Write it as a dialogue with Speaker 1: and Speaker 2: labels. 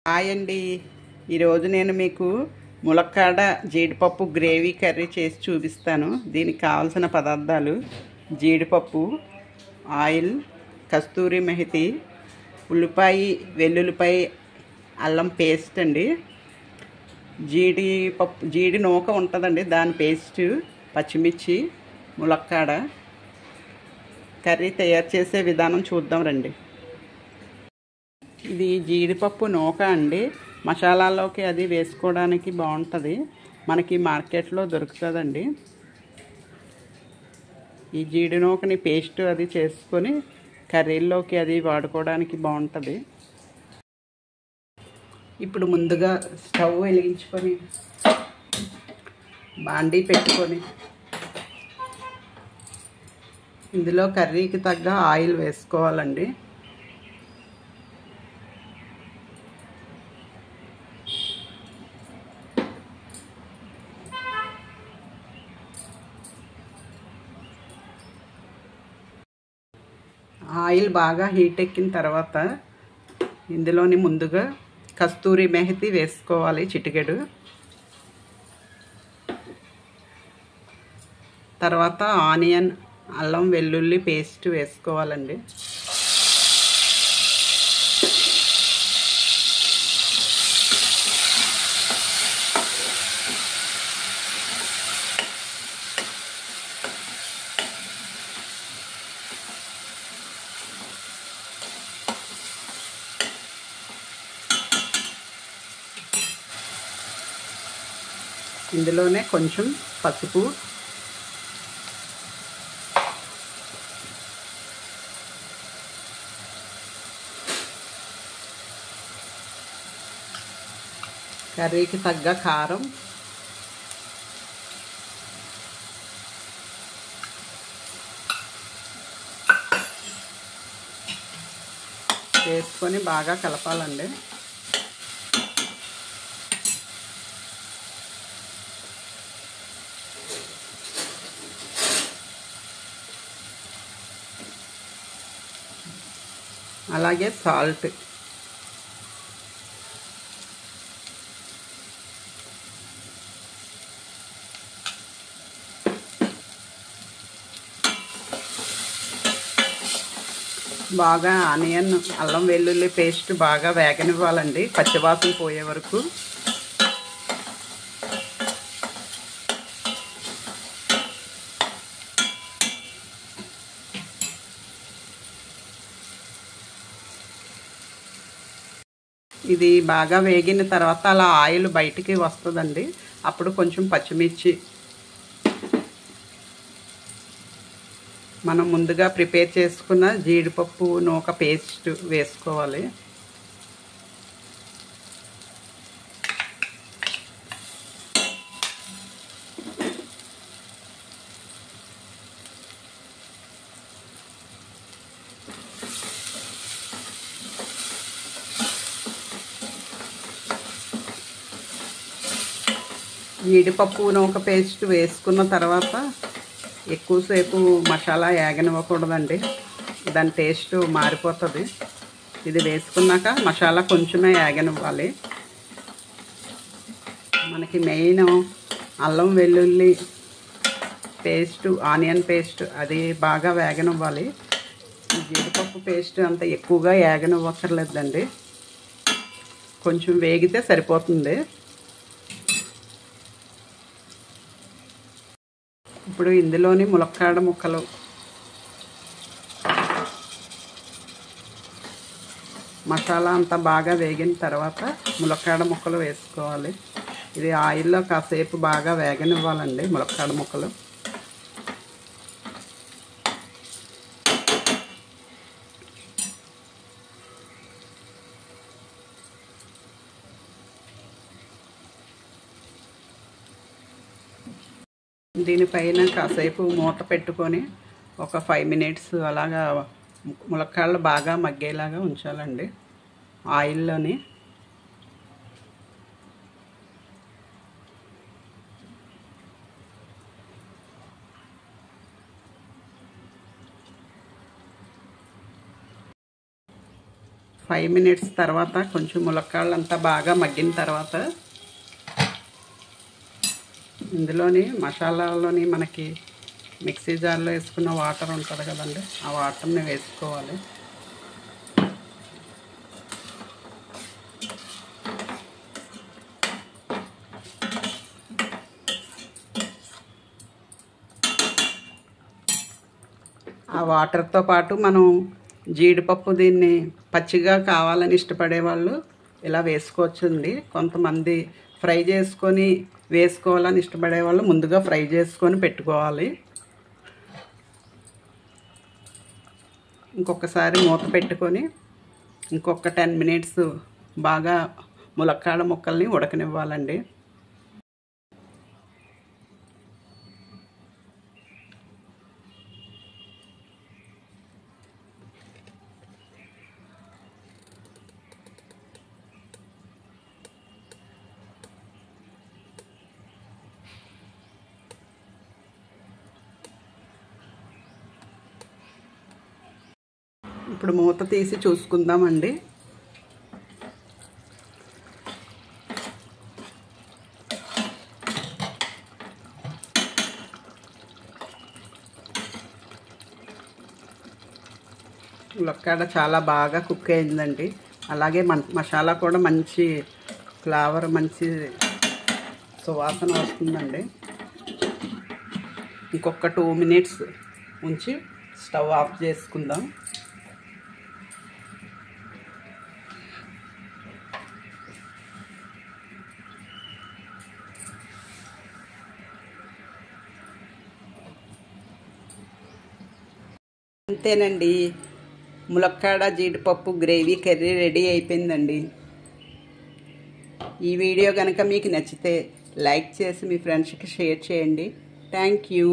Speaker 1: Hi అండి. ఈరోజు నేను మీకు ములక్కాడ జీడిపప్పు గ్రేవీ కర్రీ చేసి చూపిస్తాను. దీనికి కావాల్సిన పదార్థాలు: జీడిపప్పు, ఆయిల్, కస్తూరి మెహతి, ఉల్లిపాయ, వెల్లుల్లిపాయ, అల్లం పేస్ట్ అండి, జీడి నూక ఉంటుందండి, దాని పేస్ట్, పచ్చిమిర్చి, ములక్కాడ. కర్రీ తయారు చేసే విధానం చూద్దాం రండి. ఇది జీడిపప్పు నూక అండి. మసాలాలోకి అది వేసుకోవడానికి బాగుంటుంది. మనకి మార్కెట్లో దొరుకుతుందండి. ఈ జీడి నూకని పేస్ట్ అది చేసుకొని కర్రీల్లోకి అది వాడుకోవడానికి బాగుంటుంది. ఇప్పుడు ముందుగా స్టవ్ వెలిగించుకొని బాండీ పెట్టుకొని ఇందులో కర్రీకి తగ్గ ఆయిల్ వేసుకోవాలండి. ఆయిల్ బాగా హీట్ ఎక్కిన తర్వాత ఇందులోని ముందుగా కస్తూరి మెహతి వేసుకోవాలి, చిటికెడు. తర్వాత ఆనియన్, అల్లం వెల్లుల్లి పేస్ట్ వేసుకోవాలండి. ఇందులోనే కొంచెం పసుపు, కర్రీకి తగ్గ కారం, వేసుకొని బాగా కలపాలండి. అలాగే సాల్ట్, బాగా ఆనియన్, అల్లం వెల్లుల్లి పేస్ట్ బాగా వేగనివ్వాలండి, పచ్చివాసన పోయే వరకు. ఇది బాగా వేగిన తర్వాత అలా ఆయిల్ బయటికి వస్తుందండి. అప్పుడు కొంచెం పచ్చిమిర్చి, మనం ముందుగా ప్రిపేర్ చేసుకున్న జీడిపప్పు నూక పేస్ట్ వేసుకోవాలి. జీడిపప్పు నూక పేస్ట్ వేసుకున్న తర్వాత ఎక్కువసేపు మసాలా వేగనివ్వకూడదండి, దాని టేస్ట్ మారిపోతుంది. ఇది వేసుకున్నాక మసాలా కొంచెమే వేగనివ్వాలి. మనకి మెయిన్ అల్లం వెల్లుల్లి పేస్ట్, ఆనియన్ పేస్ట్ అది బాగా వేగనివ్వాలి. జీడిపప్పు పేస్ట్ అంత ఎక్కువగా వేగనివ్వక్కర్లేదండి, కొంచెం వేగితే సరిపోతుంది. ఇప్పుడు ఇందులోని ములక్కాడ ముక్కలు, మసాలా అంతా బాగా వేగిన తర్వాత ములక్కాడ ముక్కలు వేసుకోవాలి. ఇది ఆయిల్లో కాసేపు బాగా వేగనివ్వాలండి ములక్కాడ ముక్కలు. దీనిపైన కాసేపు మూత పెట్టుకొని ఒక 5 మినిట్స్ అలాగా ములక్కాడలు బాగా మగ్గేలాగా ఉంచాలండి ఆయిల్లోని. 5 మినిట్స్ తర్వాత కొంచెం ములక్కాడలంతా బాగా మగ్గిన తర్వాత ఇందులోని మసాలాలోని మనకి మిక్సీ జార్లో వేసుకున్న వాటర్ ఉంటుంది కదండి, ఆ వాటర్ని వేసుకోవాలి. ఆ వాటర్తో పాటు మనం జీడిపప్పు దీన్ని పచ్చిగా కావాలని ఇష్టపడే వాళ్ళు ఇలా వేసుకోవచ్చండి. కొంతమంది ఫ్రై చేసుకొని వేసుకోవాలని ఇష్టపడే వాళ్ళు ముందుగా ఫ్రై చేసుకొని పెట్టుకోవాలి. ఇంకొకసారి మూత పెట్టుకొని ఇంకొక 10 మినిట్స్ బాగా ములక్కాడ ముక్కల్ని ఉడకనివ్వాలండి. ఇప్పుడు మూత తీసి చూసుకుందామండి. ములక్కాడ చాలా బాగా కుక్ అయిందండి. అలాగే మసాలా కూడా మంచి ఫ్లేవర్, మంచి సువాసన వస్తుందండి. ఇంకొక 2 మినిట్స్ ఉంచి స్టవ్ ఆఫ్ చేసుకుందాం. అంతేనండి, ములక్కాడ జీడిపప్పు గ్రేవీ కర్రీ రెడీ అయిపోయిందండి. ఈ వీడియో కనుక మీకు నచ్చితే లైక్ చేసి మీ ఫ్రెండ్స్కి షేర్ చేయండి. Thank you.